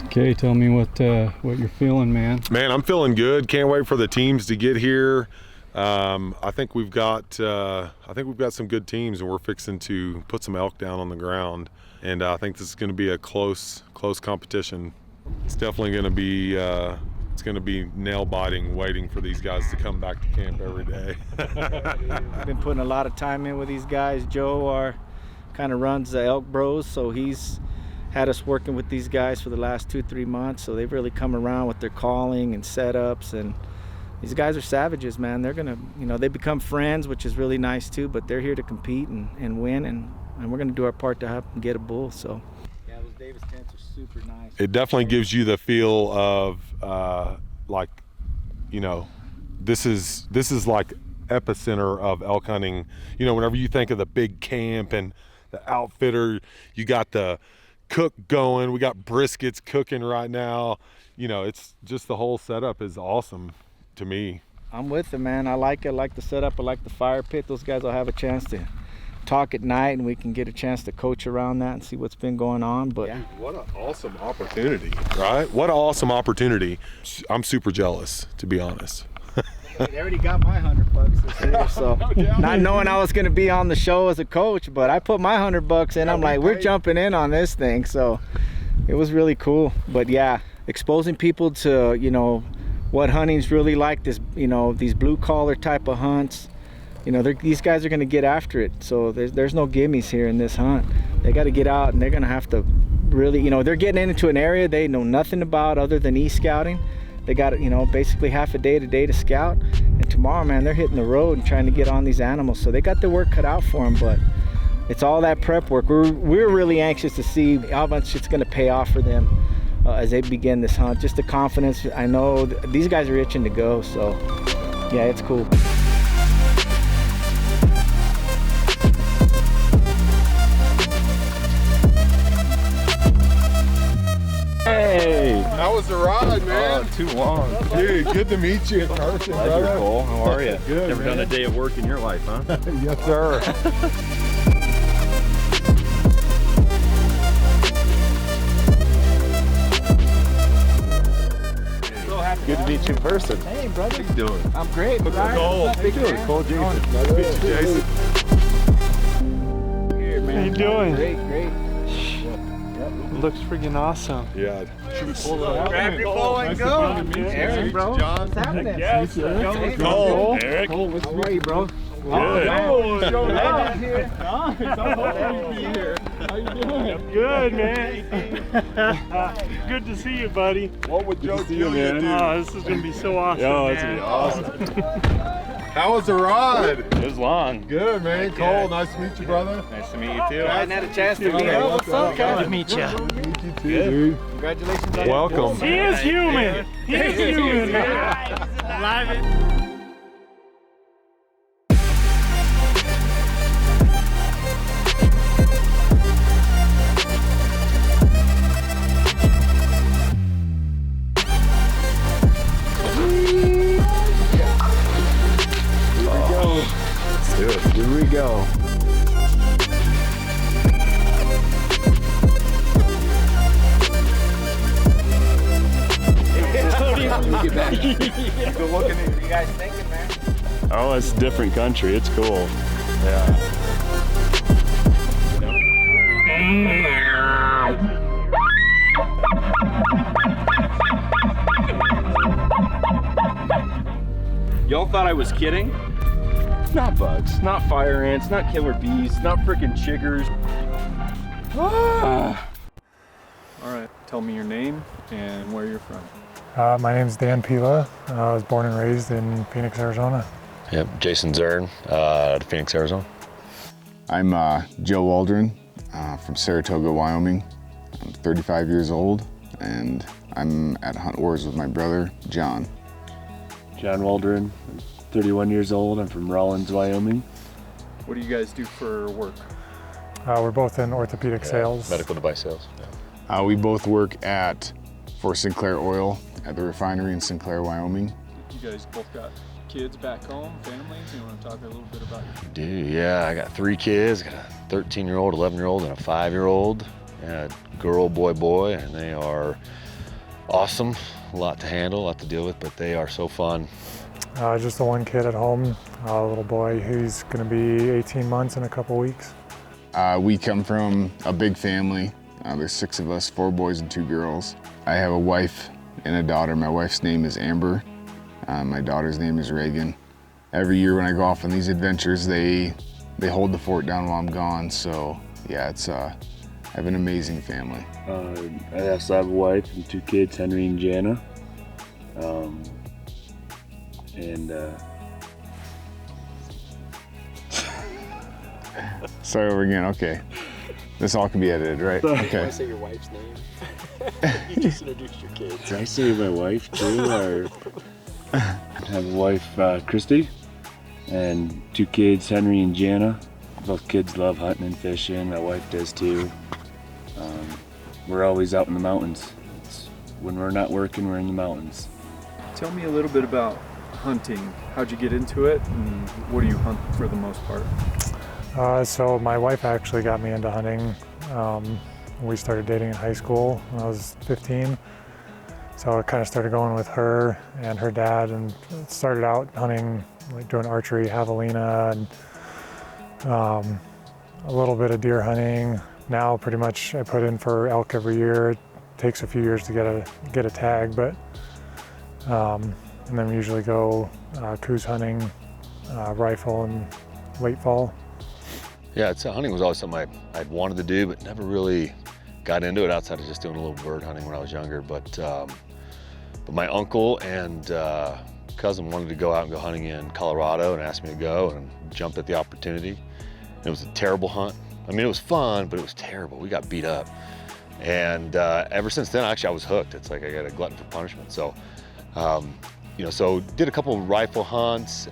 Okay, tell me what you're feeling, man. Man, I'm feeling good. Can't wait for the teams to get here. I think we've got some good teams, and we're fixing to put some elk down on the ground. And I think this is going to be a close competition. It's definitely going to be it's going to be nail biting, waiting for these guys to come back to camp every day. I've been putting a lot of time in with these guys. Joe kind of runs the Elk Bros, so he's had us working with these guys for the last 2-3 months. So they've really come around with their calling and setups, and these guys are savages, man. They're gonna, they become friends, which is really nice too, but they're here to compete and win, and we're gonna do our part to help them get a bull. So yeah, those Davis tents are super nice. It definitely gives you the feel of this is like epicenter of elk hunting. Whenever you think of the big camp and the outfitter, you got the cook going, we got briskets cooking right now. It's just, the whole setup is awesome to me. I'm with it, man. I like it. I like the setup. I like the fire pit. Those guys will have a chance to talk at night, and we can get a chance to coach around that and see what's been going on. But yeah, what an awesome opportunity, right? What an awesome opportunity. I'm super jealous, to be honest. They already got my $100 this year, so not knowing I was going to be on the show as a coach, but I put my $100 in. I'm like, we're jumping in on this thing, so it was really cool. But yeah, exposing people to what hunting's really like, this these blue collar type of hunts. These guys are going to get after it, so there's no gimmies here in this hunt. They got to get out, and they're going to have to really, they're getting into an area they know nothing about other than e-scouting. They got basically half a day to scout, and tomorrow, man, they're hitting the road and trying to get on these animals. So they got their work cut out for them, but it's all that prep work. We're really anxious to see how much it's going to pay off for them as they begin this hunt. Just the confidence. I know these guys are itching to go, so yeah, it's cool. was the ride, man? Too long. Dude, good to meet you in person, brother. Cole. How are you? Good, Never man. done a day of work in your life, huh? Yes, sir. Good to meet you in person. Hey, brother. How you doing? I'm great. Cole. Big man. Cole Jason. Nice to meet you, Jason. Here, man. How you doing? Great. Looks freaking awesome. Yeah. Should we pull it out? Grab your bow and go. Aaron, bro. John. What's happening? Yes. Hey, Cole. Eric. How are you, bro? Good. Legend's here. How you doing? Good, man. Good to see you, buddy. What would Joe do, man? Oh, this is gonna be so awesome. Yo, it's man. gonna be awesome. How was the ride? It was long. Good, man. Cole, nice to meet you, brother. Nice to meet you too. I hadn't had a chance to meet Okay, him. what's up, Good guys? to meet you. Meet you too, dude. Congratulations on Welcome. He is human. He is human. Live it. Here we go. Get back. Good looking. What are you guys thinking, man? Oh, it's a different country. It's cool. Yeah. Y'all thought I was kidding? Not bugs, not fire ants, not killer bees, not freaking chiggers. All right. Tell me your name and where you're from. My name's Dan PELA. I was born and raised in Phoenix, Arizona. Yep, Jason ZURN, out of Phoenix, Arizona. I'm Joe WALDRON from Saratoga, Wyoming. I'm 35 years old, and I'm at Hunt Wars with my brother, John. John Waldron, I'm 31 years old. I'm from Rawlins, Wyoming. What do you guys do for work? We're both in orthopedic sales. Medical device sales. Yeah. We both work for Sinclair Oil at the refinery in Sinclair, Wyoming. You guys both got kids back home, families? You want to talk a little bit about your... Dude, yeah, I got 3 kids. I got a 13-year-old, 11-year-old, and a 5-year-old. And a girl, boy, and they are awesome. A lot to handle, a lot to deal with, but they are so fun. Just the one kid at home, a little boy. He's going to be 18 months in a couple weeks. We come from a big family. There's 6 of us, 4 boys and 2 girls. I have a wife and a daughter. My wife's name is Amber. My daughter's name is Reagan. Every year when I go off on these adventures, they hold the fort down while I'm gone. So yeah, it's I have an amazing family. I also have a wife and 2 kids, Henry and Jana. Start over again, okay. This all can be edited, right? Okay. Say your wife's name. You just introduced your kids. Did I say my wife too? Or I have a wife, Christy, and 2 kids, Henry and Jana. Both kids love hunting and fishing. My wife does too. We're always out in the mountains. When we're not working, we're in the mountains. Tell me a little bit about hunting. How'd you get into it, and what do you hunt for the most part? So my wife actually got me into hunting. We started dating in high school when I was 15. So I kind of started going with her and her dad, and started out hunting, like doing archery, javelina, and a little bit of deer hunting. Now pretty much I put in for elk every year. It takes a few years to get a tag, but and then we usually go coos hunting, rifle in late fall. Yeah, hunting was always something I'd wanted to do, but never really got into it outside of just doing a little bird hunting when I was younger. But my uncle and cousin wanted to go out and go hunting in Colorado and asked me to go, and jumped at the opportunity. And it was a terrible hunt. I mean, it was fun, but it was terrible. We got beat up. And ever since then, actually, I was hooked. It's like I got a glutton for punishment. So, so did a couple of rifle hunts,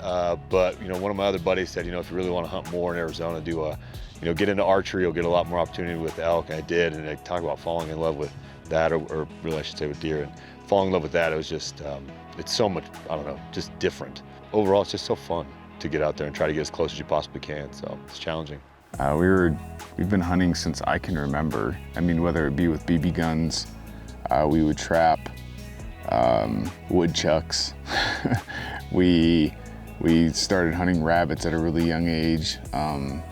but one of my other buddies said, if you really want to hunt more in Arizona, get into archery. You'll get a lot more opportunity with elk. And I did, and I talked about falling in love with that, or really I should say with deer. And falling in love with that. It was just, it's so much, I don't know, just different. Overall, it's just so fun to get out there and try to get as close as you possibly can. So it's challenging. We've been hunting since I can remember. I mean, whether it be with BB guns, we would trap woodchucks. we started hunting rabbits at a really young age. Hunted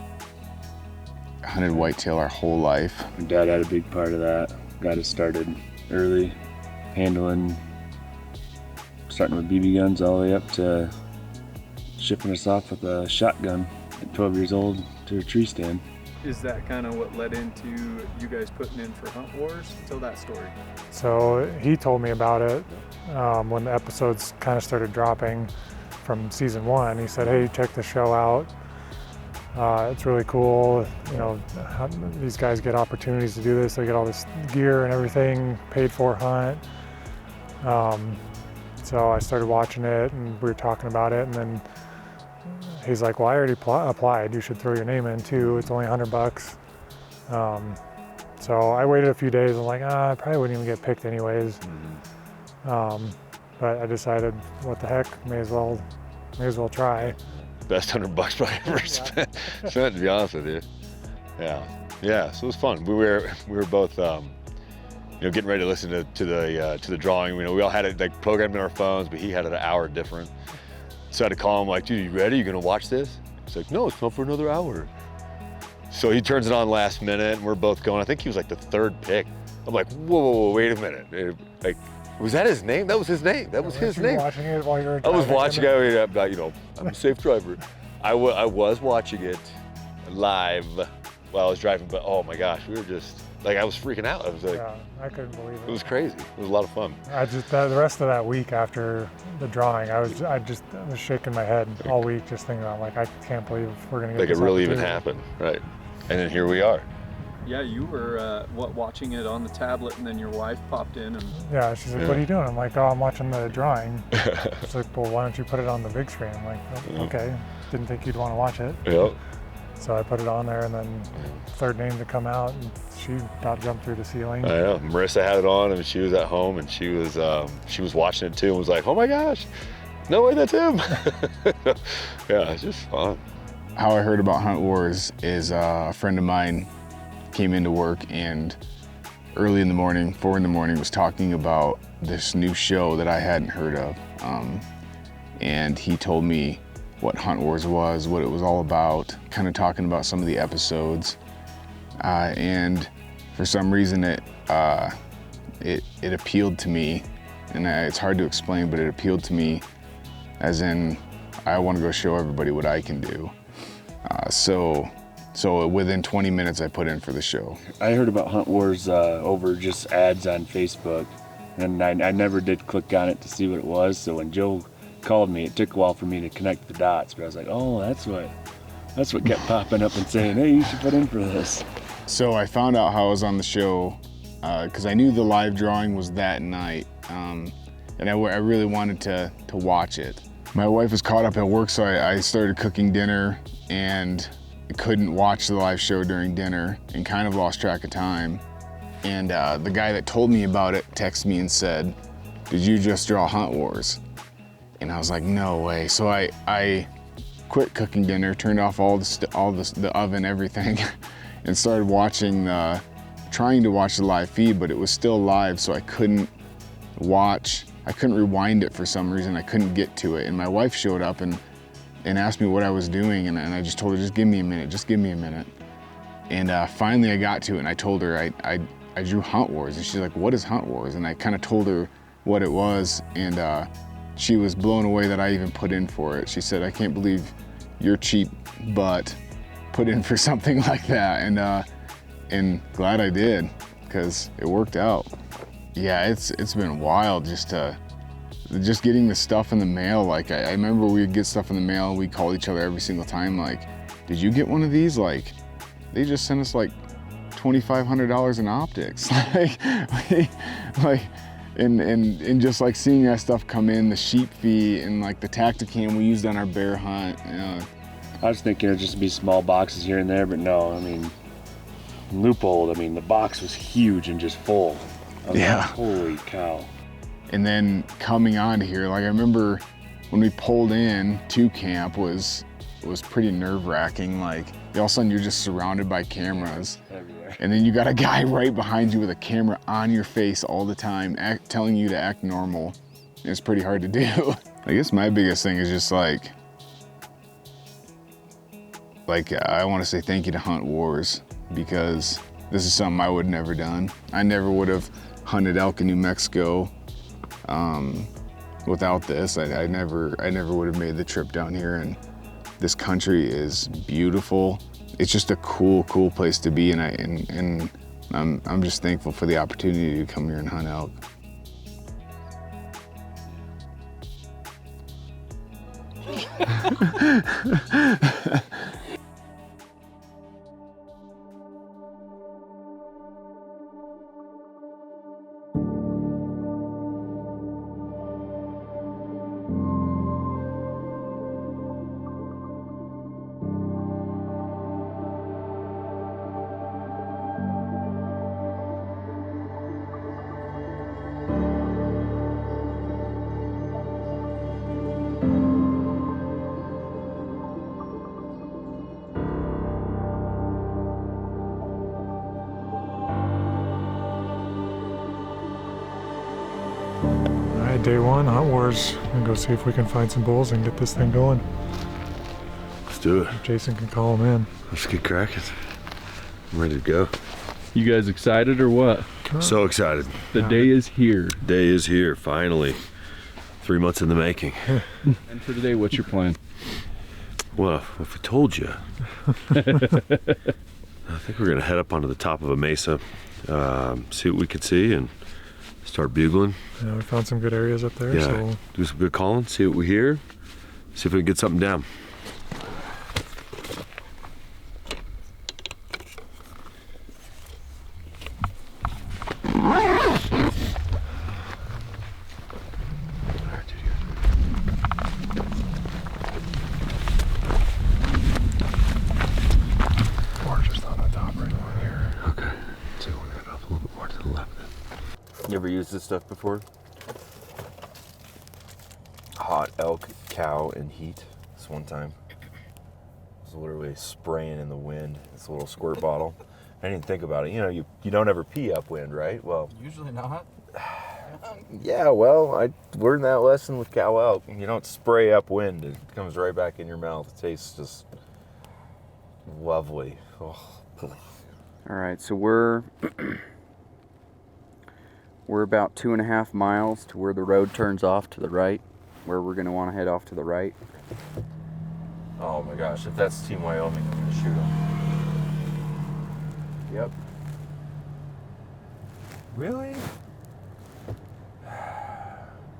whitetail our whole life. My dad had a big part of that. Got us started early, starting with BB guns all the way up to shipping us off with a shotgun at 12 years old to a tree stand. Is that kind of what led into you guys putting in for Hunt Wars? Tell that story. So he told me about it when the episodes kind of started dropping from season 1. He said, hey, check the show out. It's really cool. You know, these guys get opportunities to do this. They get all this gear and everything, paid for hunt. So I started watching it and we were talking about it, and then he's like, well, I already applied. You should throw your name in too. It's only $100. So I waited a few days. I'm like, I probably wouldn't even get picked anyways. But I decided, what the heck, may as well try. Best $100 probably ever spent, to be honest with you. Yeah, so it was fun. We were both, getting ready to listen to the drawing. You know, we all had it like programmed in our phones, but he had it an hour different. So I had to call him like, dude, you ready? You gonna watch this? He's like, no, it's not for another hour. So he turns it on last minute, and we're both going. I think he was like the 3rd pick. I'm like, whoa, wait a minute. Like, was that his name? That was his name. That was his name. Watching it while you were I was watching it. I'm a safe driver. I was watching it live while I was driving, but oh my gosh, we were just like, I was freaking out. I was like, yeah, I couldn't believe it. It was crazy. It was a lot of fun. The rest of that week after the drawing, I was shaking my head all week, just thinking about, like, I can't believe we're gonna get like this it really even opportunity. happened, right? And then here we are. Yeah, you were watching it on the tablet, and then your wife popped in and... Yeah, she's like, what are you doing? I'm like, oh, I'm watching the drawing. She's like, well, why don't you put it on the big screen? I'm like, oh, okay. Didn't think you'd want to watch it. Yep. So I put it on there, and then 3rd name to come out, and she about jumped through the ceiling. I know. Marissa had it on, and she was at home, and she was watching it too, and was like, oh my gosh, no way, that's him. Yeah, it's just fun. How I heard about Hunt Wars is a friend of mine came into work, and early in the morning, 4 in the morning, was talking about this new show that I hadn't heard of. And he told me what Hunt Wars was, what it was all about, kind of talking about some of the episodes. And for some reason it appealed to me, and it's hard to explain, but it appealed to me as in, I want to go show everybody what I can do. So within 20 minutes I put in for the show. I heard about Hunt Wars over just ads on Facebook, and I never did click on it to see what it was. So when Joe called me, it took a while for me to connect the dots, but I was like, oh, that's what kept popping up and saying, hey, you should put in for this. So I found out how I was on the show because I knew the live drawing was that night, and I really wanted to watch it. My wife was caught up at work, so I started cooking dinner and couldn't watch the live show during dinner and kind of lost track of time. And the guy that told me about it texted me and said, did you just draw Hunt Wars? And I was like, no way. So I quit cooking dinner, turned off all the oven, everything, and started trying to watch the live feed, but it was still live, so I couldn't rewind it for some reason. I couldn't get to it. And my wife showed up and asked me what I was doing, and I just told her, just give me a minute. And finally I got to it, and I told her I drew Hunt Wars, and she's like, what is Hunt Wars? And I kind of told her what it was, and she was blown away that I even put in for it. She said, I can't believe your cheap butt put in for something like that, and glad I did, because it worked out. Yeah, it's been wild just getting the stuff in the mail. Like I remember we'd get stuff in the mail and we'd call each other every single time, like, did you get one of these? Like, they just sent us like $2,500 in optics. And just like seeing that stuff come in, the sheep feet and like the Tacticam we used on our bear hunt. I was thinking it'd just be small boxes here and there, but no, I mean, Leupold, the box was huge and just full. I was like, holy cow. And then coming on here, like I remember when we pulled in to camp was pretty nerve-wracking. Like all of a sudden you're just surrounded by cameras. Everywhere. And then you got a guy right behind you with a camera on your face all the time, telling you to act normal. It's pretty hard to do. I guess my biggest thing is just like I want to say thank you to Hunt Warz, because this is something I would have never done. I never would have hunted elk in New Mexico without this. I never would have made the trip down here, and this country is beautiful. It's just a cool place to be, and I'm just thankful for the opportunity to come here and hunt elk. Day one, Hunt Warz, and go see if we can find some bulls and get this thing going. Let's do it. Jason can call them in. Let's get cracking. I'm ready to go. You guys excited or what? So excited. The day is here. Day is here, finally. 3 months in the making. And for today, what's your plan? Well, if I told you, I think we're gonna head up onto the top of a mesa, see what we could see, and start bugling. Yeah, we found some good areas up there. Yeah, So do some good calling, see what we hear, see if we can get something down. You ever used this stuff before? Hot elk, cow, and heat. This one time, I was literally spraying in the wind. This little squirt bottle. I didn't think about it. You know, you don't ever pee upwind, right? Well, Usually not. yeah. Well, I learned that lesson with cow elk. You don't spray upwind; it comes right back in your mouth. It tastes just lovely. Oh. All right, so we're about 2.5 miles to where the road turns off to the right, where we're gonna want to head off to the right. Oh my gosh, if that's Team Wyoming, I'm gonna shoot them. Yep. Really?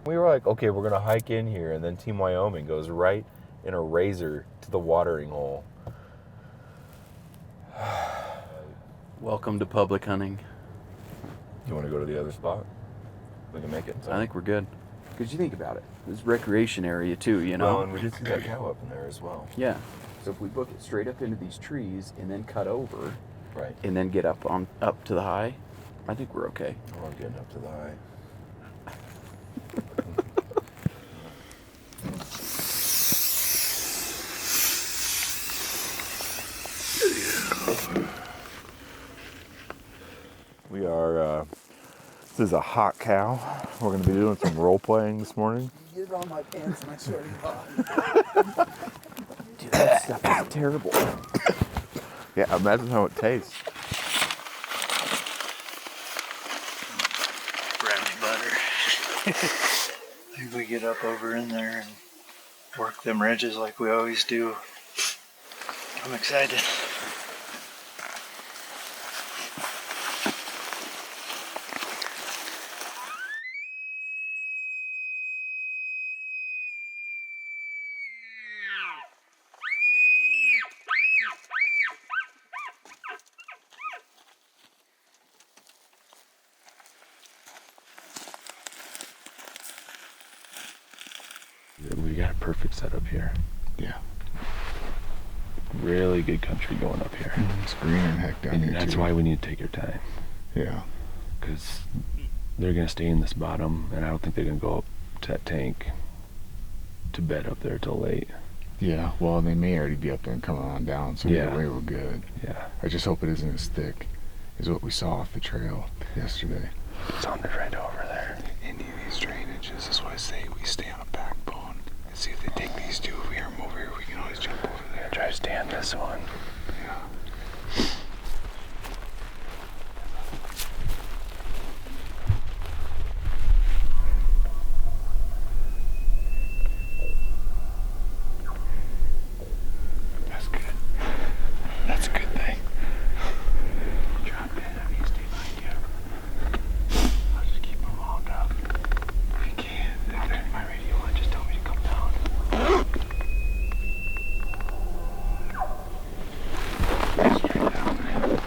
We were like, okay, we're gonna hike in here, and then Team Wyoming goes right in a razor to the watering hole. Welcome to public hunting. You want to go to the other spot? We can make it. I think we're good. Because you think about it, this recreation area too, you know? Well, and we did see that cow up in there as well. Yeah. So if we book it straight up into these trees and then cut over, right, and then get up to the high, I think we're okay. Oh, I'm getting up to the high. We are, this is a hot cow. We're going to be doing some role playing this morning. Get it on my pants and I swear to God. Dude, that stuff is terrible. Yeah, imagine how it tastes. Brownie butter. I think we get up over in there and work them ridges like we always do. I'm excited. We got a perfect setup here. Yeah. Really good country going up here. It's green and heck down here that's too. why we need to take your time. Yeah. Because they're gonna stay in this bottom, and I don't think they're gonna go up to that tank to bed up there till late. Yeah, well, they may already be up there and coming on down, so either way we're good. Yeah. I just hope it isn't as thick as what we saw off the trail yesterday. It's on the right over there. Any of these drainages, that's why I say we stay on a backbone and see if they take these two. If we hear them over here, we can always jump over there. Try to stand this one. Yeah. That's good. That's a good thing. Drop in, I need to stay behind you. I'll just keep them wound up. If you can, I'll turn my radio on, just tell me to come down. Straight down, man.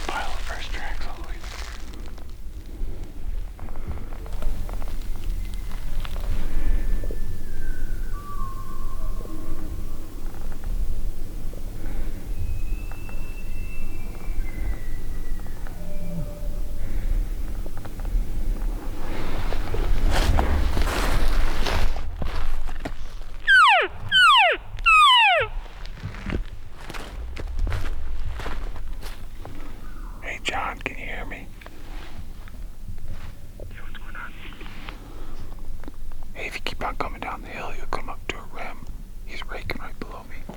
Pile of fresh tracks all the way through. Hey John, can you hear me? Yeah, what's going on? Hey, if you keep on coming down the hill, you'll come up to a rim. He's raking right below me.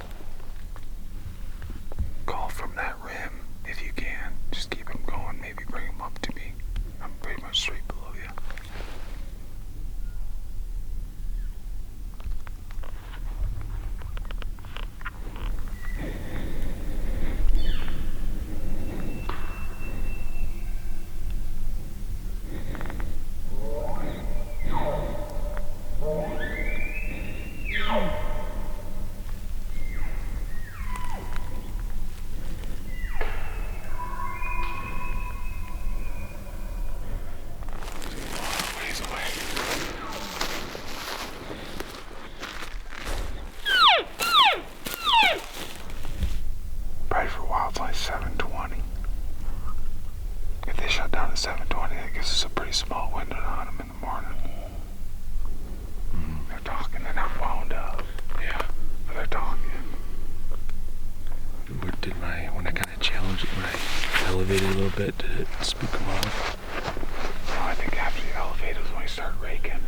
Call from that rim if you can. Just keep him going, maybe bring him up to me. I'm pretty much straight below you. Ways away. Probably for a while, it's only 7:20. If they shut down at 7:20, that gives us a pretty small window on them in the morning. They're talking, they're not wound up. Yeah, but they're talking. When I kind of challenged it, when I elevated a little bit, did it spook them off? No, I think after you elevate is when we start raking.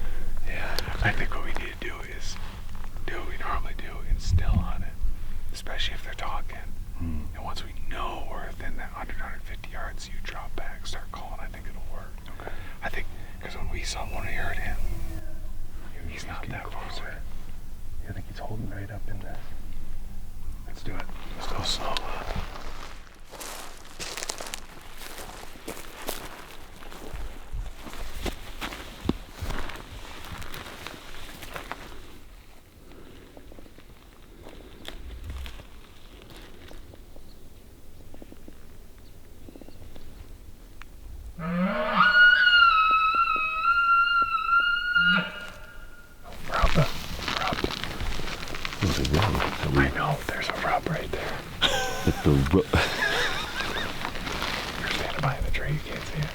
Yeah. I think what we need to do is do what we normally do and still on it, especially if they're talking. And once we know we're within that 150 yards, you drop back, start calling. I think it'll work. Okay. I think because when we heard him, he's not that closer. I think he's holding right up in this. Let's do it. Let's go slow. I know, there's a rub right there. You're standing behind the tree, you can't see it.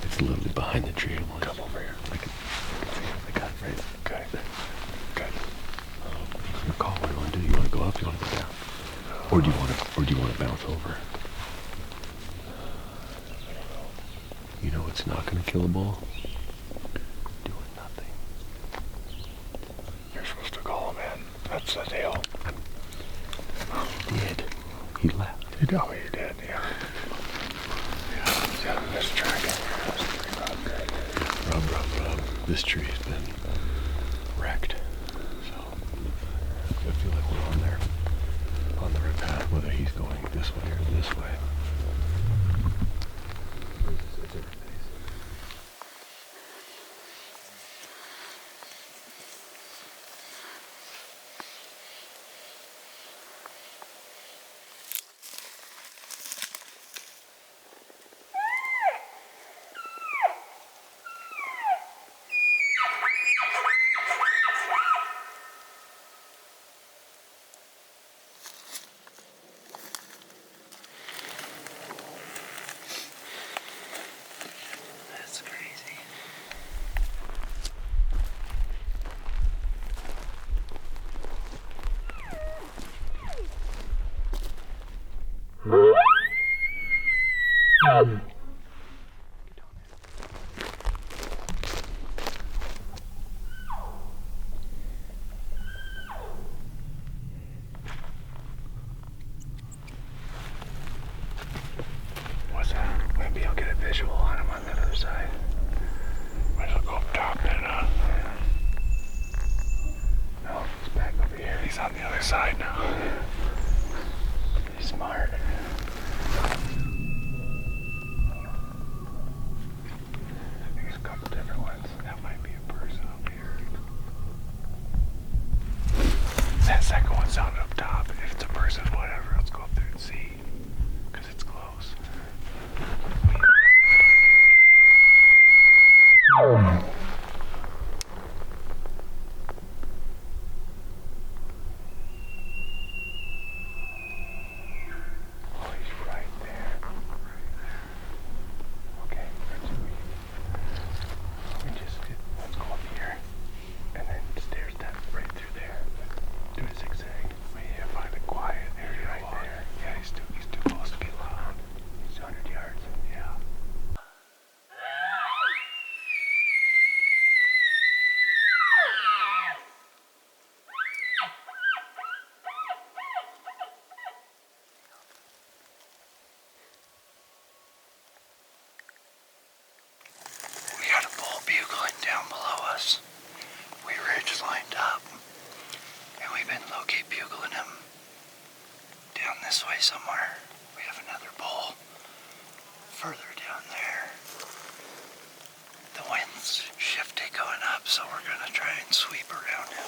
It's literally behind the tree. Come over here. I can see it. I got it right. Good. Good. Your call. What do you want to do? You want to go up? You want to go down? Or do you want to bounce over? You know what's not going to kill a bull? Doing nothing. You're supposed to call him in. That's the deal. He did. He left. You told me you did, yeah. Yeah, this track Rub. This tree has been wrecked. So I feel like we're on the right path, whether he's going this way or this way. What's that? Maybe I'll get a visual on him on that other side. Might as well go up top then, huh? Yeah. No, he's back over here. He's on the other side now. Yeah. He's smart. I think there's a couple different ones. That might be a person up here. That second one sounded up top. If it's a person, whatever, let's go up there and see. Because it's close. Somewhere. We have another bull further down there. The wind's shifting going up, so we're going to try and sweep around him.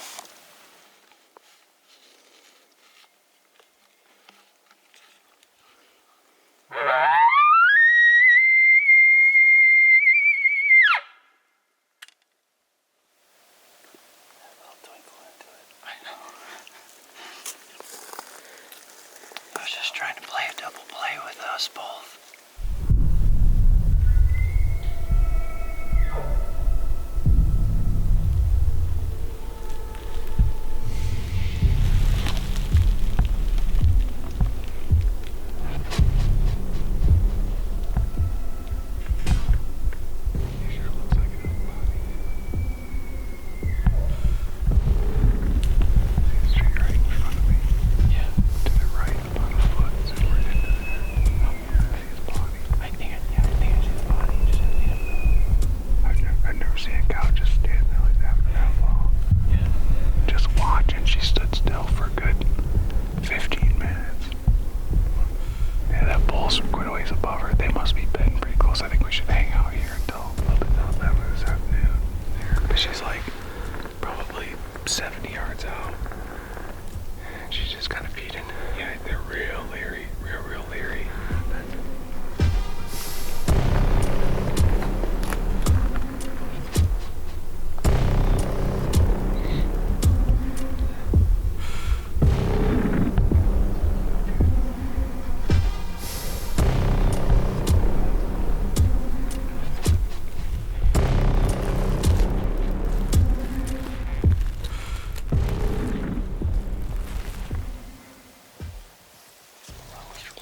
Trying to play a double play with us both.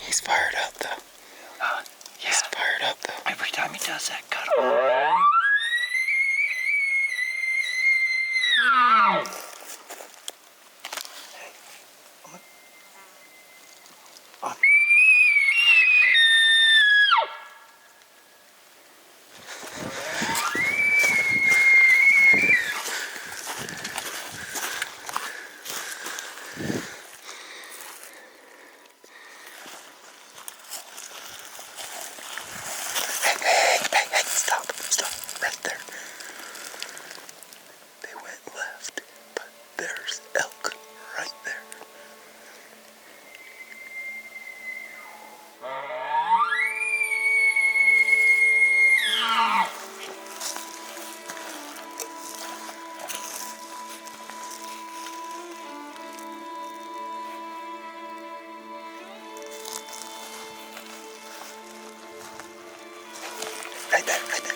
He's fired up though. Yeah. He's fired up though. Every time he does that, cut him. Right there, right there.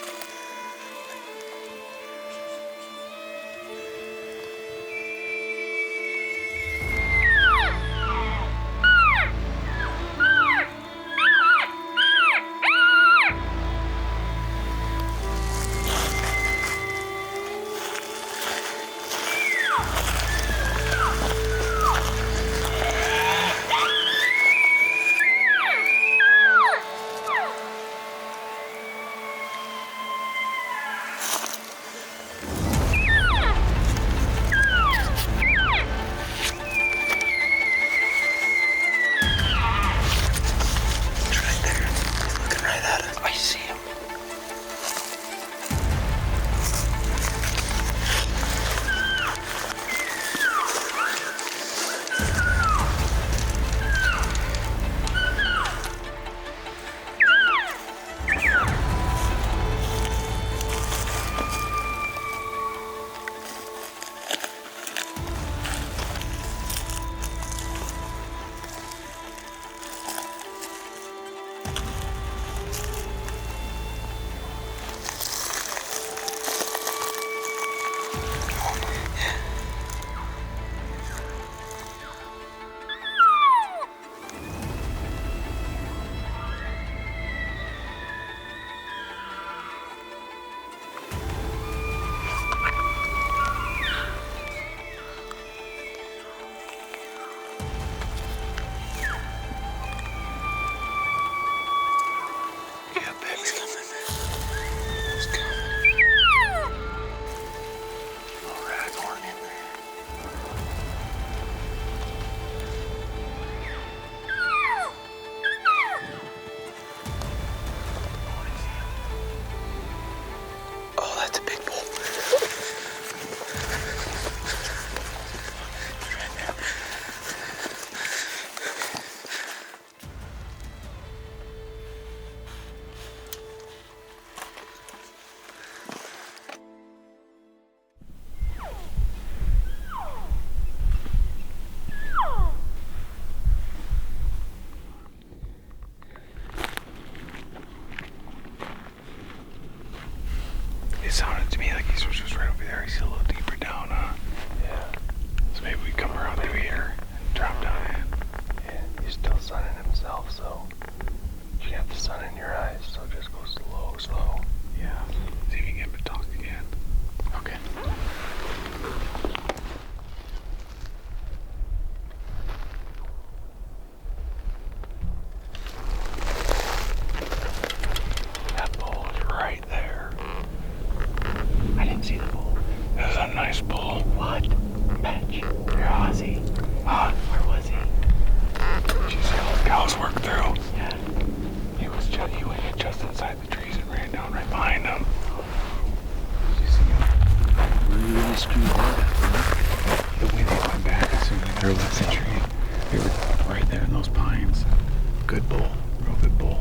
good bull. Real good bull.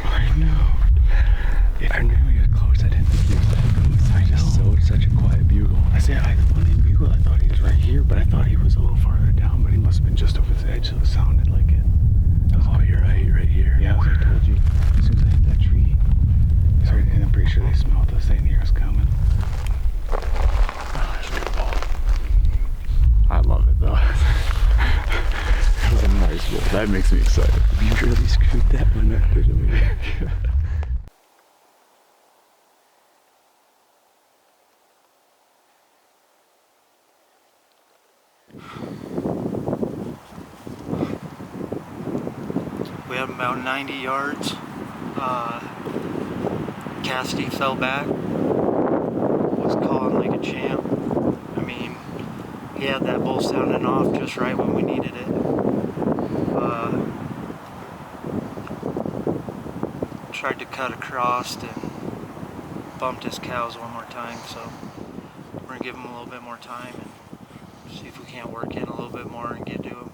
I know. I knew he was close. I didn't think he was that close. I just sowed such a quiet bugle. I said, I didn't bugle. I thought he was right here, but I thought he was a little farther down, but he must have been just over the edge, so it sounded like it. Oh, you're right here. Yeah, as I told you, as soon as I hit that tree, and I'm pretty sure they smelled us. They knew it was coming. Oh, that's a good ball. I love it, though. That was a nice ball. That makes me excited. We really screwed that one up, didn't we? We had about 90 yards. Cassidy fell back. Was calling like a champ. I mean, he had that bull sounding off just right when we needed it. Tried to cut across and bumped his cows one more time, so we're gonna give him a little bit more time and see if we can't work in a little bit more and get to him.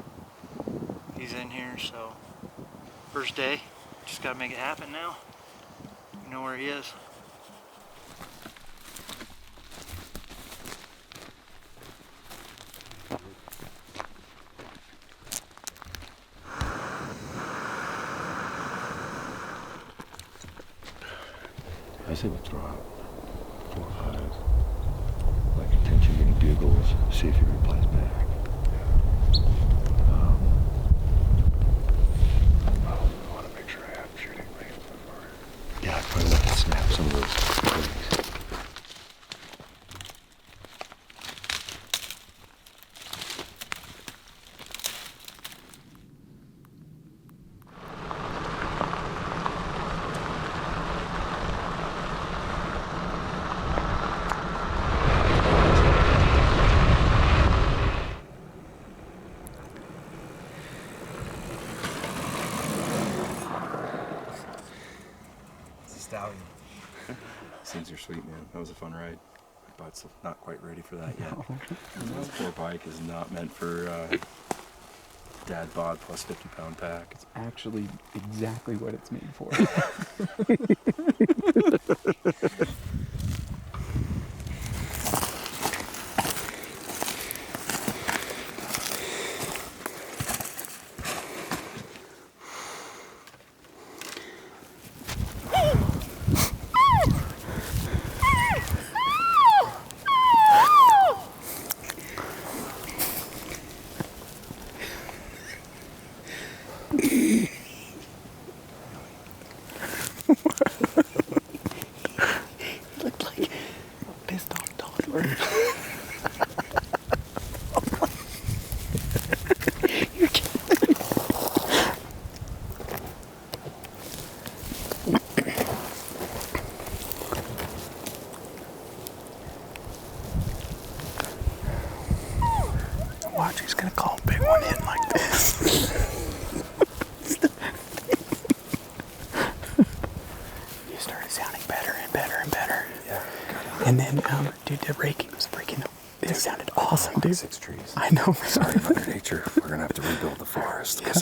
He's in here, so first day, just gotta make it happen now. You know where he is. I say we throw out 4 or 5, like attention getting bugles, see if he replies back. I want to make sure I have shooting range before. Yeah, I'd probably like to snap some of those things. Stallion. Since you're sweet, man. That was a fun ride. My butt's not quite ready for that yet. This poor bike is not meant for dad bod plus 50-pound pack. It's actually exactly what it's made for. Looked like a pissed off toddler. You're kidding. Watch, he's gonna call a big one in like this. You started sounding better and better and better. Yeah. And then, dude, the raking was freaking. It sounded awesome, dude. 6 trees. I know. Sorry, Mother Nature. We're gonna have to rebuild the forest. Yeah.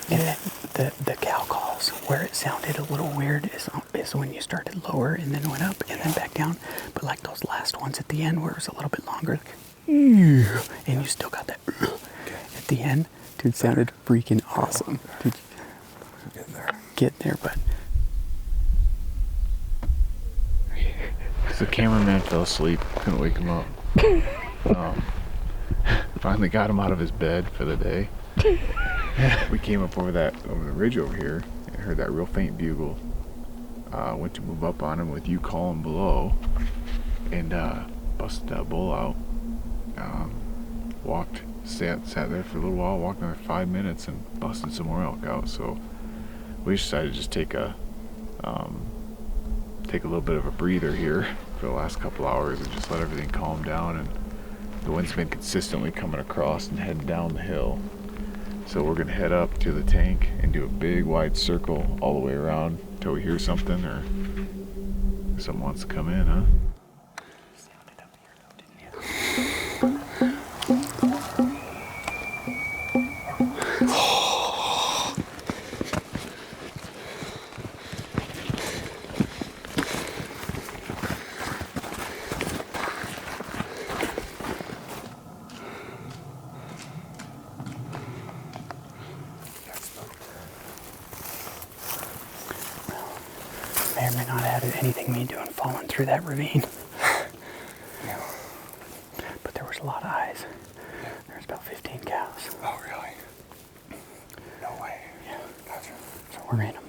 And then the cow calls, where it sounded a little weird, is when you started lower and then went up and then back down. But like those last ones at the end, where it was a little bit longer, like, and you still got that at the end, dude, sounded freaking awesome. Dude, getting there, but. The cameraman fell asleep, couldn't wake him up. Finally got him out of his bed for the day. We came up over the ridge over here and heard that real faint bugle. Went to move up on him with you calling below and busted that bull out. Sat there for a little while, walked another 5 minutes and busted some more elk out. So we decided to just take a little bit of a breather here for the last couple hours and just let everything calm down. And the wind's been consistently coming across and heading down the hill. So we're gonna head up to the tank and do a big wide circle all the way around until we hear something or someone wants to come in, huh? may or may not have had anything me doing falling through that ravine. Yeah. But there was a lot of eyes. Yeah. There's about 15 cows. Oh, really? No way. Yeah. Gotcha. So we're in them.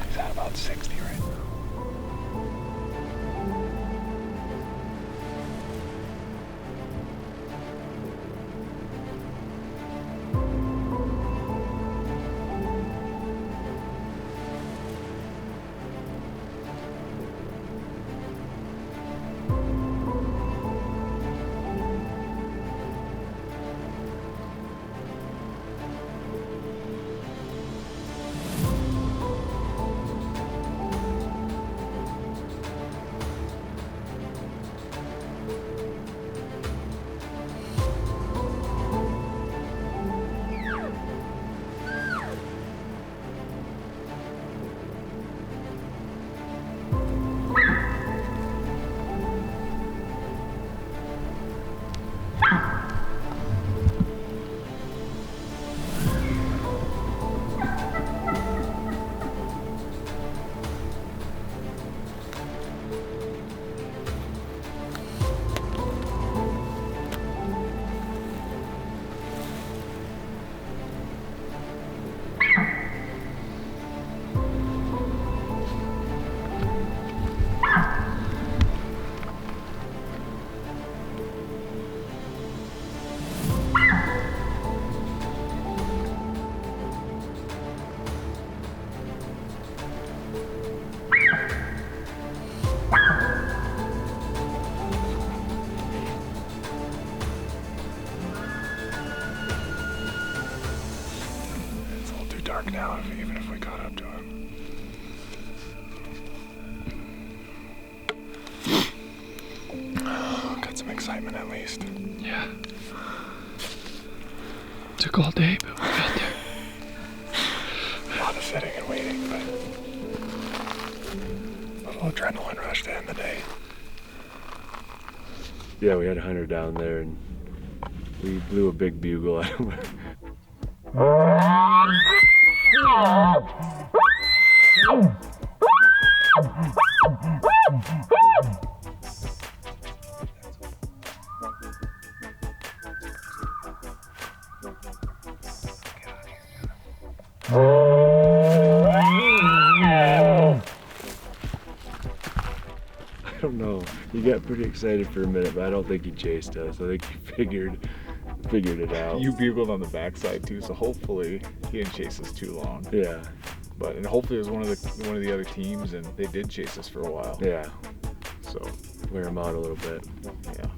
He's at about 60 right now. Dark now, even if we caught up to him. Got some excitement at least. Yeah. Took all day, but we got there. A lot of sitting and waiting, but a little adrenaline rush to end the day. Yeah, we had a hunter down there and we blew a big bugle at him. I don't know. He got pretty excited for a minute, but I don't think he chased us. I think he figured it out. You bugled on the backside too, so hopefully he didn't chase us too long. Yeah. But and hopefully it was one of the other teams, and they did chase us for a while. Yeah. So wear him out a little bit. Yeah.